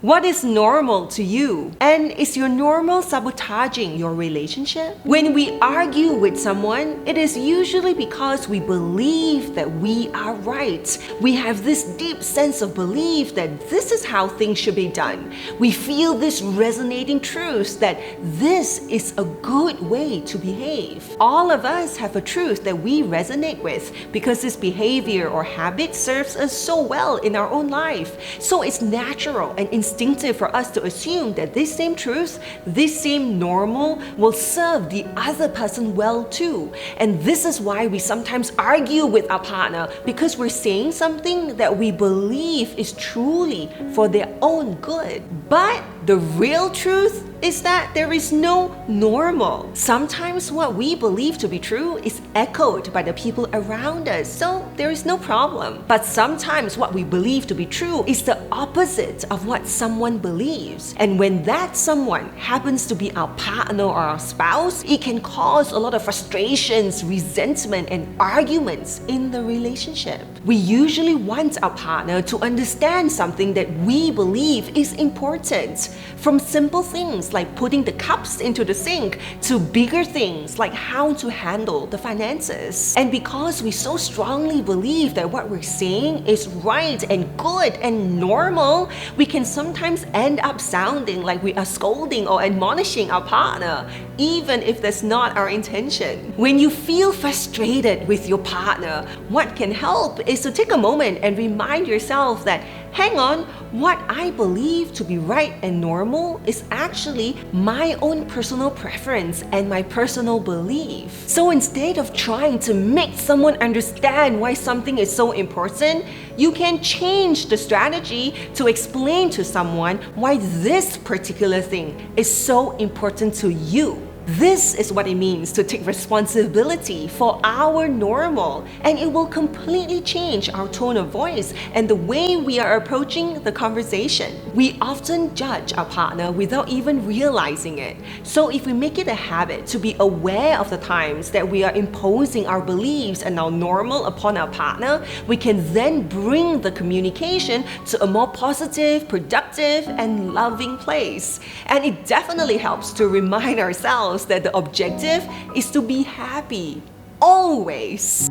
What is normal to you? And is your normal sabotaging your relationship? When we argue with someone, it is usually because we believe that we are right. We have this deep sense of belief that this is how things should be done. We feel this resonating truth that this is a good way to behave. All of us have a truth that we resonate with because this behavior or habit serves us so well in our own life. So it's natural and instinctive for us to assume that this same truth, this same normal will serve the other person well too. And this is why we sometimes argue with our partner, because we're saying something that we believe is truly for their own good. But the real truth is that there is no normal. Sometimes what we believe to be true is echoed by the people around us, so there is no problem. But sometimes what we believe to be true is the opposite of what someone believes. And when that someone happens to be our partner or our spouse, it can cause a lot of frustrations, resentment, and arguments in the relationship. We usually want our partner to understand something that we believe is important, from simple things like putting the cups into the sink to bigger things like how to handle the finances. And because we so strongly believe that what we're saying is right and good and normal, we can sometimes end up sounding like we are scolding or admonishing our partner, even if that's not our intention. When you feel frustrated with your partner, what can help is to take a moment and remind yourself that, hang on, what I believe to be right and normal is actually my own personal preference and my personal belief. So instead of trying to make someone understand why something is so important, you can change the strategy to explain to someone why this particular thing is so important to you. This is what it means to take responsibility for our normal, and it will completely change our tone of voice and the way we are approaching the conversation. We often judge our partner without even realizing it. So if we make it a habit to be aware of the times that we are imposing our beliefs and our normal upon our partner, we can then bring the communication to a more positive, productive, and loving place. And it definitely helps to remind ourselves that the objective is to be happy, always.